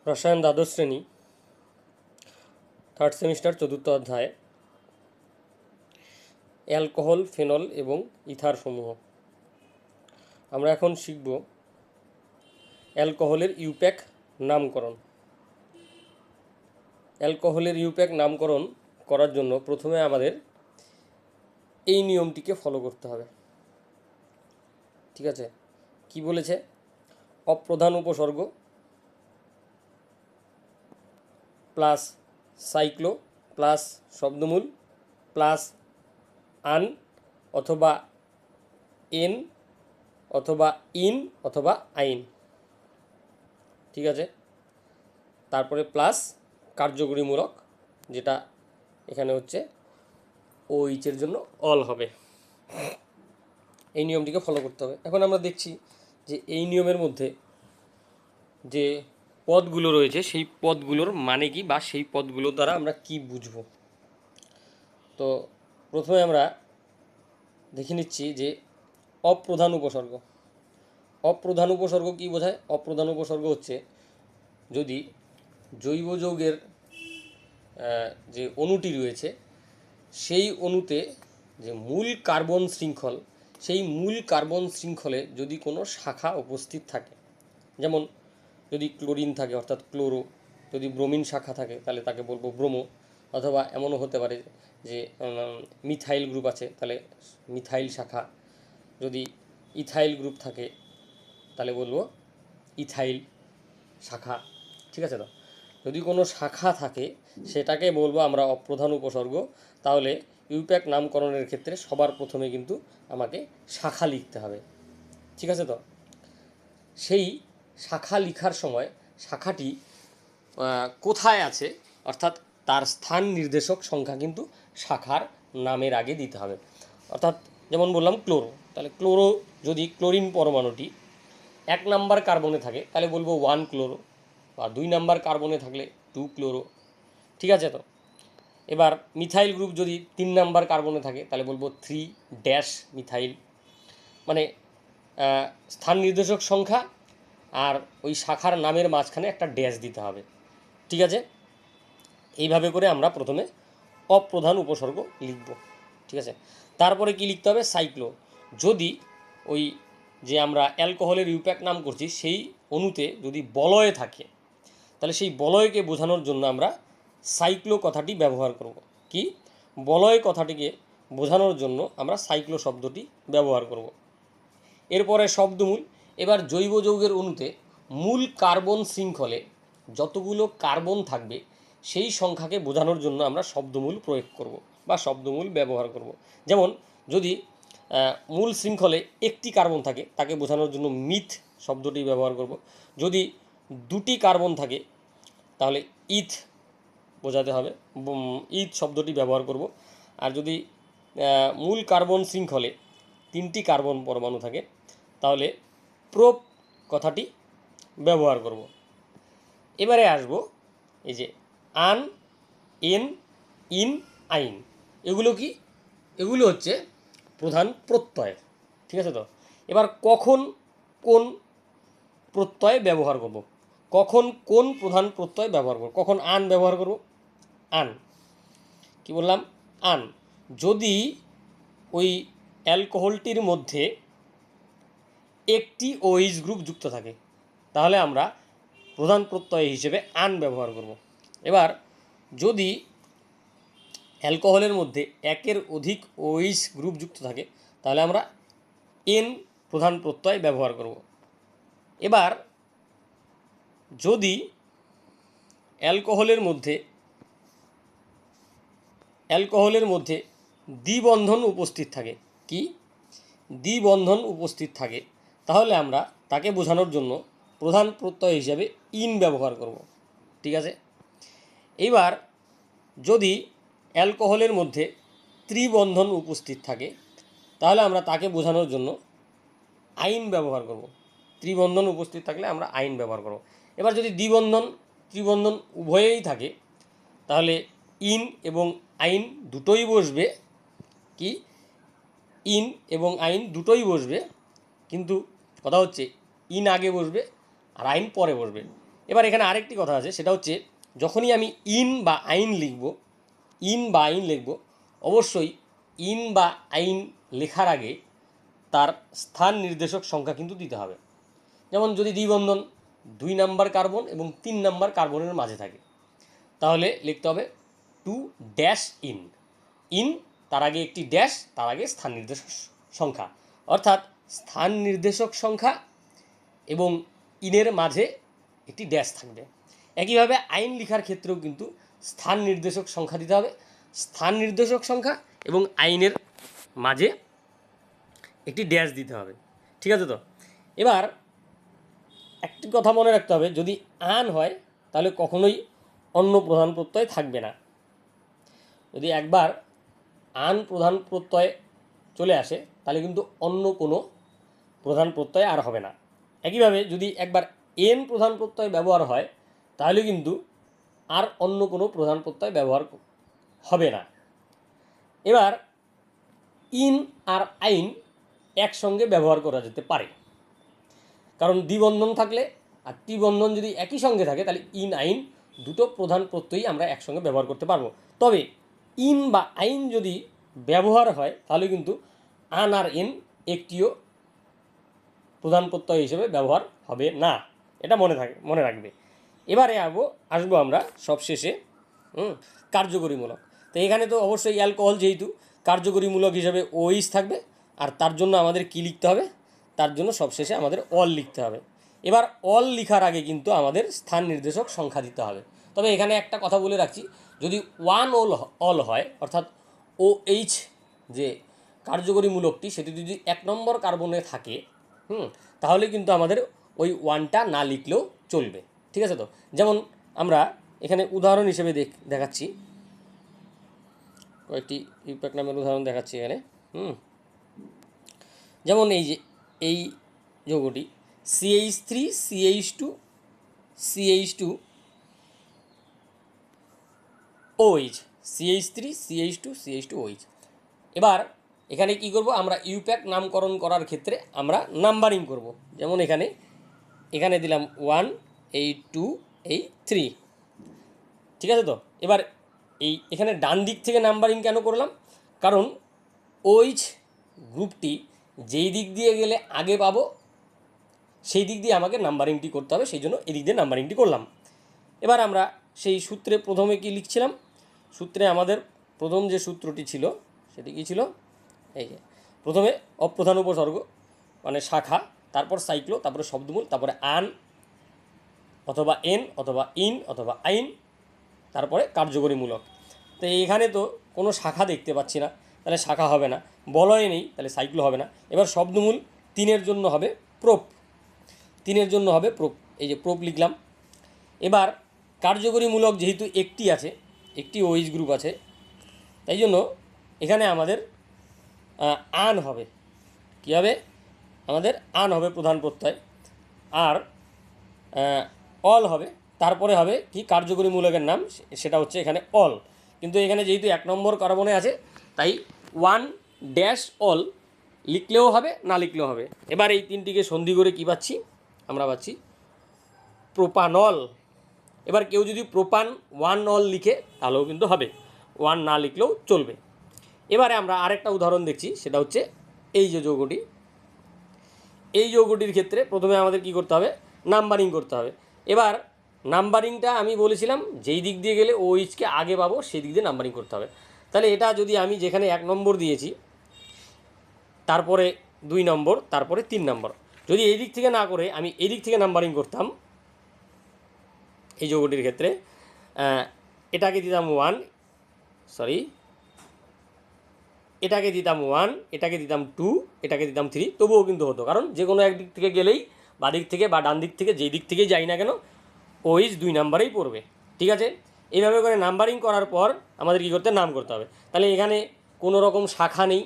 রসায়ন দ্বাদশ শ্রেণী থার্ড সেমিস্টার চতুর্থ অধ্যায় অ্যালকোহল, ফেনল এবং ইথার সমূহ। আমরা এখন শিখব অ্যালকোহলের ইউপ্যাক নামকরণ। অ্যালকোহলের ইউপ্যাক নামকরণ করার জন্য প্রথমে আমাদের এই নিয়মটিকে ফলো করতে হবে। ঠিক আছে, কি বলেছে? অপ্রধান উপসর্গ প্লাস সাইক্লো প্লাস শব্দমূল প্লাস আন অথবা এন অথবা ইন অথবা আইন। ঠিক আছে, তারপরে প্লাস কার্যকরীমূলক, যেটা এখানে হচ্ছে ওইচের জন্য অল হবে। এই নিয়মটিকে ফলো করতে হবে। এখন আমরা দেখছি যে এই নিয়মের মধ্যে যে পদগুলো রয়েছে সেই পদগুলোর মানে কি, বা সেই পদগুলো দ্বারা আমরা কি বুঝব। তো প্রথমে আমরা দেখে নিচ্ছি যে অপ্রধান উপসর্গ। অপ্রধান উপসর্গ কি বোঝায়? অপ্রধান উপসর্গ হচ্ছে যদি জৈব যৌগের যে অণুটি রয়েছে সেই অণুতে যে মূল কার্বন শৃঙ্খল, সেই মূল কার্বন শৃঙ্খলে যদি কোনো শাখা উপস্থিত থাকে, যেমন যদি ক্লোরিন থাকে অর্থাৎ ক্লোরো, যদি ব্রোমিন শাখা থাকে তাহলে তাকে বলবো ব্রোমো, অথবা এমনও হতে পারে যে মিথাইল গ্রুপ আছে তাহলে মিথাইল শাখা, যদি ইথাইল গ্রুপ থাকে তাহলে বলবো ইথাইল শাখা। ঠিক আছে, তো যদি কোনো শাখা থাকে সেটাকে বলবো আমরা অপ্রধান উপসর্গ। তাহলে ইউপ্যাক নামকরণের ক্ষেত্রে সবার প্রথমে কিন্তু আমাকে শাখা লিখতে হবে। ঠিক আছে, তো সেই শাখা লেখার সময় শাখাটি কোথায় আছে অর্থাৎ তার স্থান নির্দেশক সংখ্যা কিন্তু শাখার নামের আগে দিতে হবে। অর্থাৎ যেমন বললাম ক্লোরো, তাহলে ক্লোরো যদি ক্লোরিন পরমাণুটি 1 নাম্বার কার্বনে থাকে তাহলে বলবো 1 ক্লোরো, বা 2 নাম্বার কার্বনে থাকলে 2 ক্লোরো। ঠিক আছে, তো এবার মিথাইল গ্রুপ যদি 3 নাম্বার কার্বনে থাকে তাহলে বলবো 3 ড্যাশ মিথাইল। মানে স্থান নির্দেশক সংখ্যা আর ওই শাখার নামের মাঝখানে একটা ড্যাশ দিতে হবে। ঠিক আছে, এইভাবে করে আমরা প্রথমে অপ্রধান উপসর্গ লিখব। ঠিক আছে, তারপরে কি লিখতে হবে? সাইক্লো। যদি ওই যে আমরা অ্যালকোহলের ইউপ্যাক নাম করছি সেই অণুতে যদি বলয় থাকে তাহলে সেই বলয়কে বোঝানোর জন্য আমরা সাইক্লো কথাটি ব্যবহার করব। কি? বলয় কথাটিকে বোঝানোর জন্য আমরা সাইক্লো শব্দটি ব্যবহার করব। এরপরে শব্দমূল। এবার জৈব যৌগের অণুতে মূল কার্বন শৃঙ্খলে যতগুলো কার্বন থাকবে সেই সংখ্যাকে বোঝানোর জন্য আমরা শব্দমূল প্রয়োগ করব বা শব্দমূল ব্যবহার করব। যেমন যদি মূল শৃঙ্খলে একটি কার্বন থাকে তাকে বোঝানোর জন্য মিথ শব্দটি ব্যবহার করব। যদি 2টি কার্বন থাকে তাহলে ইথ বোঝাতে হবে, ইথ শব্দটি ব্যবহার করব। আর যদি মূল কার্বন শৃঙ্খলে 3টি কার্বন পরমাণু থাকে তাহলে প্রোপ কথাটি ব্যবহার করব। এবারে আসব এই যে আন, এন, ইন, আইন। এগুলো কি? এগুলো হচ্ছে প্রধান প্রত্যয়। ঠিক আছে, তো এবার কখন কোন প্রত্যয় ব্যবহার করব, কখন কোন প্রধান প্রত্যয় ব্যবহার করব, কখন আন ব্যবহার করব? আন কি বললাম? আন যদি ওই অ্যালকোহলটির মধ্যে একটি ওএইচ গ্রুপ যুক্ত থাকে তাহলে আমরা প্রধান প্রত্যয় হিসেবে আন ব্যবহার করব। এবার যদি অ্যালকোহলের মধ্যে একের অধিক ওএইচ গ্রুপ যুক্ত থাকে তাহলে আমরা এন প্রধান প্রত্যয় ব্যবহার করব। এবার যদি অ্যালকোহলের মধ্যে দ্বিবন্ধন উপস্থিত থাকে, কি? দ্বিবন্ধন উপস্থিত থাকে তাহলে আমরা তাকে বোঝানোর জন্য প্রধান প্রত্যয় হিসাবে ইন ব্যবহার করব। ঠিক আছে, এবার যদি অ্যালকোহলের মধ্যে ত্রিবন্ধন উপস্থিত থাকে তাহলে আমরা তাকে বোঝানোর জন্য আইন ব্যবহার করব। ত্রিবন্ধন উপস্থিত থাকলে আমরা আইন ব্যবহার করব। এবার যদি দ্বিবন্ধন ত্রিবন্ধন উভয়েই থাকে তাহলে ইন এবং আইন দুটোই বসবে। কি? ইন এবং আইন দুটোই বসবে, কিন্তু কথা হচ্ছে ইন আগে বসবে আর আইন পরে বসবে। এবার এখানে আরেকটি কথা আছে, সেটা হচ্ছে যখনই আমি ইন বা আইন লিখব অবশ্যই ইন বা আইন লেখার আগে তার স্থান নির্দেশক সংখ্যা কিন্তু দিতে হবে। যেমন যদি দ্বিবন্ধন 2 নাম্বার কার্বন এবং 3 নাম্বার কার্বনের মাঝে থাকে, তাহলে লিখতে হবে টু ড্যাশ ইন তার আগে একটি ড্যাশ, তার আগে স্থান নির্দেশক সংখ্যা, অর্থাৎ স্থান নির্দেশক সংখ্যা এবং ইনের মাঝে একটি ড্যাশ থাকবে। একইভাবে আইন লেখার ক্ষেত্রেও কিন্তু স্থান নির্দেশক সংখ্যা দিতে হবে, স্থান নির্দেশক সংখ্যা এবং আইনের মাঝে একটি ড্যাশ দিতে হবে। ঠিক আছে? তো এবার একটি কথা মনে রাখতে হবে, যদি আন হয় তাহলে কখনোই অন্য প্রধান প্রত্যয় থাকবে না। যদি একবার আন প্রধান প্রত্যয় চলে আসে তাহলে কিন্তু অন্য কোনো প্রধান প্রত্যয় আর হবে না। একইভাবে যদি একবার এন প্রধান প্রত্যয় ব্যবহার হয় তাহলে কিন্তু আর অন্য কোনো প্রধান প্রত্যয় ব্যবহার হবে না। এবার ইন আর আইন একসঙ্গে ব্যবহার করা যেতে পারে, কারণ দ্বিবন্ধন থাকলে আর ত্রিবন্ধন যদি একই সঙ্গে থাকে তাহলে ইন আইন দুটো প্রধান প্রত্যয়ই আমরা একসঙ্গে ব্যবহার করতে পারবো। তবে ইন বা আইন যদি ব্যবহার হয় তাহলে কিন্তু আন আর এন একটিও প্রধান প্রত্যয় হিসেবে ব্যবহার হবে না, এটা মনে রাখবে। এবারে আসবো আমরা সবশেষে কার্যকরীমূলক। তো এখানে তো অবশ্যই অ্যালকোহল যেহেতু কার্যকরীমূলক হিসেবে ওইস থাকবে, আর তার জন্য আমাদের কি লিখতে হবে, তার জন্য সবশেষে আমাদের অল লিখতে হবে। এবার অল লেখার আগে কিন্তু আমাদের স্থান নির্দেশক সংখ্যা দিতে হবে। তবে এখানে একটা কথা বলে রাখছি, যদি ওয়ান অল হয় অর্থাৎ ও এইচ যে কার্যকরীমূলকটি সেটি যদি 1 নম্বর কার্বনে থাকে তাহলে কিন্তু আমাদের ওই ওয়ানটা না লিখলেও চলবে। ঠিক আছে? তো যেমন আমরা এখানে উদাহরণ হিসেবে দেখাচ্ছি, কয়েকটি ইউপ্যাক নামের উদাহরণ দেখাচ্ছি এখানে। যেমন এই যৌগটি CH3 CH2 OH, CH3 CH2 OH। এবার এখানে কি করব, আমরা ইউপ্যাক নামকরণ করার ক্ষেত্রে আমরা নাম্বারিং করব। যেমন এখানে দিলাম 1 এই 2 এই 3। ঠিক আছে? তো এবার এখানে ডান দিক থেকে নাম্বারিং কেন করলাম, কারণ OH গ্রুপটি যেই দিক দিয়ে গেলে আগে পাবো সেই দিক দিয়ে আমাকে নাম্বারিংটি করতে হবে, সেই জন্য এদিক দিয়ে নাম্বারিংটি করলাম। এবার আমরা সেই সূত্রে প্রথমে কি লিখছিলাম, সূত্রে আমাদের প্রথম যে সূত্রটি ছিল সেটি কী ছিল, এই যে প্রথমে অপ্রধান উপসর্গ মানে শাখা, তারপর সাইক্লো, তারপরে শব্দমূল, তারপরে আন অথবা এন অথবা ইন অথবা আইন, তারপরে কার্যকরীমূলক। তো এইখানে তো কোনো শাখা দেখতে পাচ্ছি না, তাহলে শাখা হবে না। বলয় নেই, তাহলে সাইক্লো হবে না। এবার শব্দমূল 3-এর জন্য হবে প্রোপ, 3-এর জন্য হবে প্রোপ, এই যে প্রোপ লিখলাম। এবার কার্যকরীমূলক যেহেতু একটি আছে, একটি ওইচ গ্রুপ আছে, তাই জন্য এখানে আমাদের আন হবে। কী হবে, আমাদের আন হবে প্রধান প্রত্যয়, আর অল হবে, তারপরে হবে কি কার্যকরীমূলকের নাম, সেটা হচ্ছে এখানে অল। কিন্তু এখানে যেহেতু 1 নম্বর কার্বনে আছে তাই 1 ড্যাশ অল লিখলেও হবে, না লিখলেও হবে। এবার এই তিনটিকে সন্ধি করে কী পাচ্ছি, আমরা পাচ্ছি প্রোপানল। এবার কেউ যদি প্রোপান 1 অল লিখে তাহলেও কিন্তু হবে, 1 না লিখলেও চলবে। এবারে আমরা আরেকটা উদাহরণ দেখছি, সেটা হচ্ছে এই যে যৌগটি, এই যৌগটির ক্ষেত্রে প্রথমে আমাদের কি করতে হবে, নাম্বারিং করতে হবে। এবার নাম্বারিংটা আমি বলেছিলাম যেই দিক দিয়ে গেলে ওইচকে আগে পাবো সেই দিক দিয়ে নাম্বারিং করতে হবে। তাহলে এটা যদি আমি যেখানে 1 নম্বর দিয়েছি তারপরে 2 নম্বর তারপরে 3 নম্বর, যদি এই দিক থেকে না করে আমি এই দিক থেকে নাম্বারিং করতাম, এই যৌগটির ক্ষেত্রে এটাকে দিতাম 1, এটাকে দিতাম 1, এটাকে দিতাম 2, এটাকে দিতাম 3, তবুও কিন্তু হতো, কারণ যে কোনো একদিক থেকে গেলেই বা দিক থেকে বা ডান দিক থেকে যেই দিক থেকেই যাই না কেন ওইচ 2 নাম্বারেই পড়বে। ঠিক আছে? এইভাবে করে নাম্বারিং করার পর আমাদের কী করতে, নাম করতে হবে। তাহলে এখানে কোনো রকম শাখা নেই,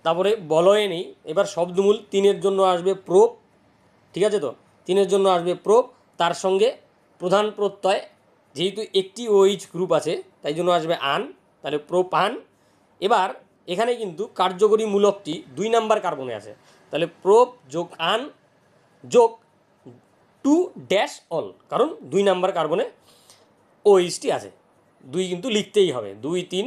তারপরে বলয়ে নেই। এবার শব্দমূল 3-এর জন্য আসবে প্রোপ। ঠিক আছে? তো 3-এর জন্য আসবে প্রোপ, তার সঙ্গে প্রধান প্রত্যয় যেহেতু একটি ওইচ গ্রুপ আছে তাই জন্য আসবে আন, তাহলে প্রোপান। এবার এখানে কিন্তু কার্যকরীমূলকটি 2 নাম্বার কার্বনে আছে, তাহলে প্রোপ যোগ আন যোগ টু ড্যাশ অল, কারণ 2 নাম্বার কার্বনে OH আছে, 2 কিন্তু লিখতেই হবে, 2 3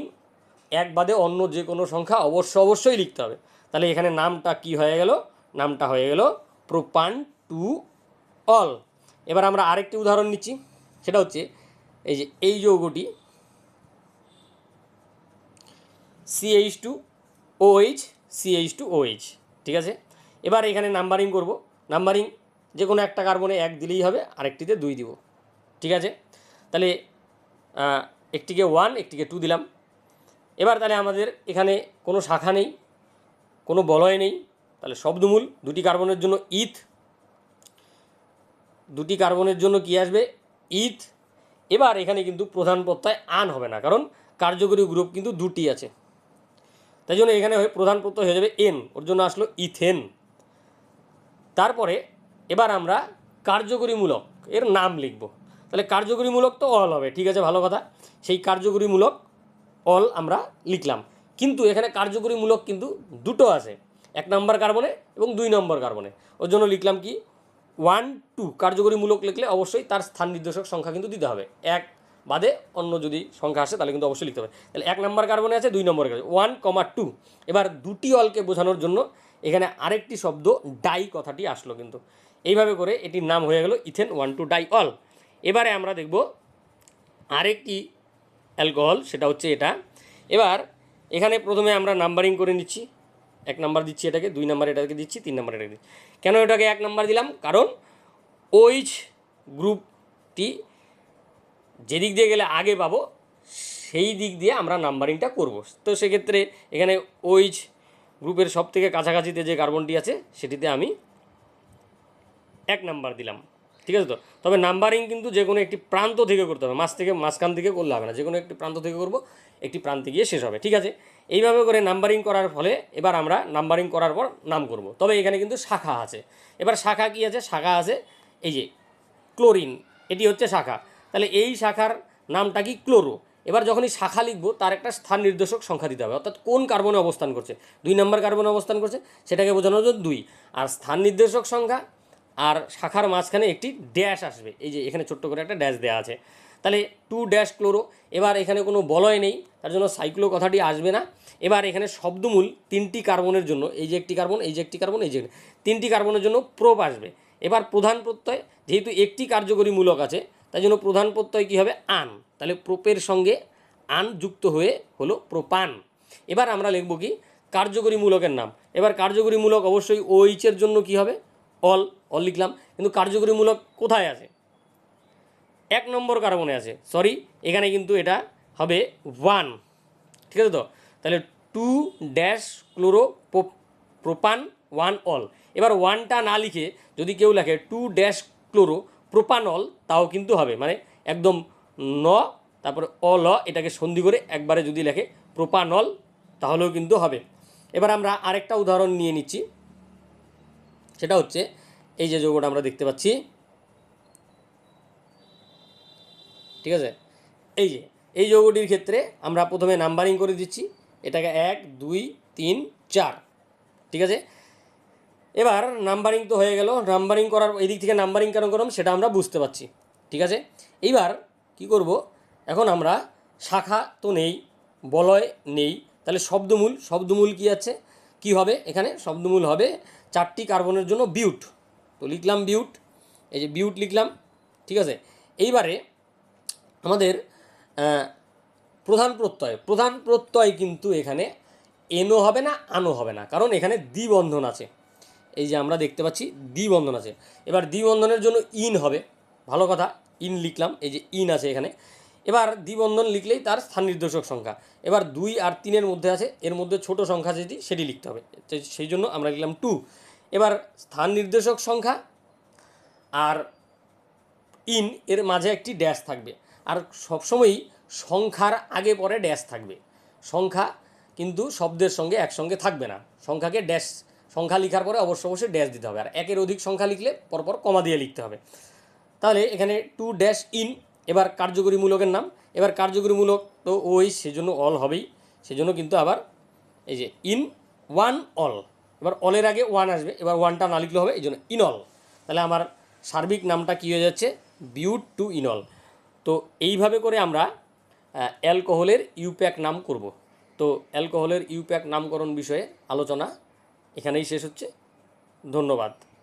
1 বাদে অন্য যে কোনো সংখ্যা অবশ্যই লিখতে হবে। তাহলে এখানে নামটা কি হয়ে গেল, নামটা হয়ে গেল প্রোপান টু অল। এবার আমরা আরেকটি উদাহরণ নিচ্ছি, সেটা হচ্ছে এই যে এই যৌগটি CH2OH CH2OH, ঠিক আছে। এবার এখানে নাম্বারিং করব, নাম্বারিং যে কোনো একটা কার্বনে 1 দিলেই হবে, আরেকটিতে 2 দিব, ঠিক আছে। তাহলে একটিকে 1 একটিকে 2 দিলাম। এবার তাহলে আমাদের এখানে কোনো শাখা নেই, কোনো বলয় নেই, তাহলে শব্দমূল, 2টি কার্বনের জন্য ইথ, 2টি কার্বনের জন্য কি আসবে, ইথ। এবার এখানে কিন্তু প্রধান প্রত্যয় আন হবে না, কারণ কার্যকরী গ্রুপ কিন্তু 2টি আছে, তাই জন্য এখানে প্রধান প্রত্যয় হয়ে যাবে এন, ওর জন্য আসলো ইথেন। তারপরে এবার আমরা কার্যকরীমূলক এর নাম লিখব। তাহলে কার্যকরীমূলক তো অল হবে, ঠিক আছে, ভালো কথা। সেই কার্যকরীমূলক অল আমরা লিখলাম, কিন্তু এখানে কার্যকরীমূলক কিন্তু দুটো আছে, 1 নম্বর কার্বনে এবং 2 নম্বর কার্বনে। ওর জন্য লিখলাম কি 1 2। কার্যকরীমূলক লিখলে অবশ্যই তার স্থান নির্দেশক সংখ্যা কিন্তু দিতে হবে, 1 বাদে অন্য যদি সংখ্যা আসে তাহলে কিন্তু অবশ্যই লিখতে হবে। তাহলে 1 নম্বর কার্বনে আছে, 2 নম্বর কার্বনে 1, 2। এবার 2টি অলকে বোঝানোর জন্য এখানে আরেকটি শব্দ ডাই কথাটি আসলো, কিন্তু এইভাবে করে এটির নাম হয়ে গেল ইথেন 1 2 ডাই অল। এবারে আমরা দেখব আরেকটি অ্যালকোহল, সেটা হচ্ছে এটা। এবার এখানে প্রথমে আমরা নাম্বারিং করে নিচ্ছি, 1 নাম্বার দিচ্ছি এটাকে, 2 নাম্বার এটাকে দিচ্ছি, 3 নাম্বার এটাকে দিচ্ছি। কেন এটাকে 1 নাম্বার দিলাম, কারণ OH গ্রুপটি যেদিক দিয়ে গেলে আগে পাবো সেই দিক দিয়ে আমরা নাম্বারিংটা করব। তো সেক্ষেত্রে এখানে OH গ্রুপের সব থেকে কাছাকাছিতে যে কার্বনটি আছে সেটিতে আমি 1 নাম্বার দিলাম, ঠিক আছে। তো তবে নাম্বারিং কিন্তু যে কোনো একটি প্রান্ত থেকে করতে হবে, মাঝখান থেকে করলে হবে না, যে কোনো একটি প্রান্ত থেকে করব, একটি প্রান্তে গিয়ে শেষ হবে, ঠিক আছে। এইভাবে করে নাম্বারিং করার ফলে এবার আমরা নাম্বারিং করার পর নাম করব। তবে এখানে কিন্তু শাখা আছে। এবার শাখা কি আছে, শাখা আছে এই যে ক্লোরিন, এটি হচ্ছে শাখা। তাহলে এই শাখার নামটা কি ক্লোরো। এবার যখনই শাখা লিখব তার একটা স্থান নির্দেশক সংখ্যা দিতে হবে, অর্থাৎ কোন কার্বনে অবস্থান করছে, 2 নম্বর কার্বনে অবস্থান করছে সেটাকে বোঝানোর জন্য 2, আর স্থান নির্দেশক সংখ্যা আর শাখার মাঝখানে একটি ড্যাশ আসবে, এই যে এখানে ছোট্ট করে একটা ড্যাশ দেওয়া আছে। তাহলে 2 ড্যাশ ক্লোরো। এবার এখানে কোনো বলয় নেই, তার জন্য সাইক্লো কথাটি আসবে না। এবার এখানে শব্দমূল 3টি কার্বনের জন্য, এই যে একটি কার্বন, এই যে একটি কার্বন, এই যে 3টি কার্বনের জন্য প্রোপ আসবে। এবার প্রধান প্রত্যয়, যেহেতু একটি কার্যকরী মূলক আছে তাই জন্য প্রধান প্রত্যয় কী হবে, আন। তাহলে প্রোপের সঙ্গে আন যুক্ত হয়ে হলো প্রোপান। এবার আমরা লিখব কি কার্যকরী মূলকের নাম। এবার কার্যকরী মূলক অবশ্যই OH এর জন্য কি হবে, অল লিখলাম, কিন্তু কার্যকরী মূলক কোথায় আছে, 1 নম্বর কার্বনে আছে, সরি এখানে কিন্তু এটা হবে 1, ঠিক আছে। তো তাহলে 2 ড্যাশ ক্লোরো প্রোপান 1 অল। এবার 1টা না লিখে যদি কেউ লেখে 2 ড্যাশ ক্লোরো প্রোপানল তাও কিন্তু হবে, মানে একদম ন তারপরে অল, এটাকে সন্ধি করে একবারে যদি লেখে প্রোপানল তাহলেও কিন্তু হবে। এবার আমরা আরেকটা উদাহরণ নিয়ে নিচ্ছি, সেটা হচ্ছে এই যে যৌগটা আমরা দেখতে পাচ্ছি, ঠিক আছে। এই যৌগটির ক্ষেত্রে আমরা প্রথমে নাম্বারিং করে দিচ্ছি, এটাকে 1 2 3 4, ঠিক আছে। এবার নাম্বারিং তো হয়ে গেল, নাম্বারিং করার এই দিক থেকে নাম্বারিং কেন করলাম সেটা আমরা বুঝতে পারছি, ঠিক আছে। এইবার কি করব, এখন আমরা শাখা তো নেই, বলয় নেই, তাহলে শব্দমূল কি আছে, কি হবে এখানে শব্দমূল হবে 4টি কার্বনের জন্য বিউট। তো লিখলাম বিউট, এই যে বিউট লিখলাম, ঠিক আছে। এইবারে আমাদের প্রধান প্রত্যয় কিন্তু এখানে এনও হবে না, আনও হবে না, কারণ এখানে দ্বিবন্ধন আছে, এই যে আমরা দেখতে পাচ্ছি দ্বিবন্ধন আছে। এবার দ্বিবন্ধনের জন্য ইন হবে, ভালো কথা, ইন লিখলাম, এই যে ইন আছে এখানে। এবার দ্বিবন্ধন লিখলেই তার স্থান নির্দেশক সংখ্যা। এবার 2 আর 3-এর মধ্যে আছে, এর মধ্যে ছোট সংখ্যা যেটি সেটি লিখতে হবে, সেই জন্য আমরা লিখলাম 2। এবার স্থান নির্দেশক সংখ্যা আর ইন এর মাঝে একটি ড্যাশ থাকবে, আর সবসময়ই সংখ্যার আগে পরে ড্যাশ থাকবে। সংখ্যা কিন্তু শব্দের সঙ্গে একসঙ্গে থাকবে না, সংখ্যাকে ড্যাশ, সংখ্যা লেখার পরে অবশ্যই ড্যাশ দিতে হবে, আর একের অধিক সংখ্যা লিখলে পরপর কমা দিয়ে লিখতে হবে। তাহলে এখানে 2 ড্যাশ ইন। এবার কার্যকরী মূলকের নাম, এবার কার্যকরী মূলক তো ওই সেজন্য অল হবেই, সেজন্য কিন্তু আবার এই যে ইন 1 অল, এবার অলের আগে 1 আসবে, এবার 1টা না লিখলে হবে, এই জন্য ইন অল। তাহলে আমার সার্বিক নামটা কী হয়ে যাচ্ছে, বিউট টু ইনল। তো এইভাবে করে আমরা অ্যালকোহলের ইউপ্যাক নাম করব। তো অ্যালকোহলের ইউপ্যাক নামকরণ বিষয়ে আলোচনা এখানেই শেষ হচ্ছে। ধন্যবাদ।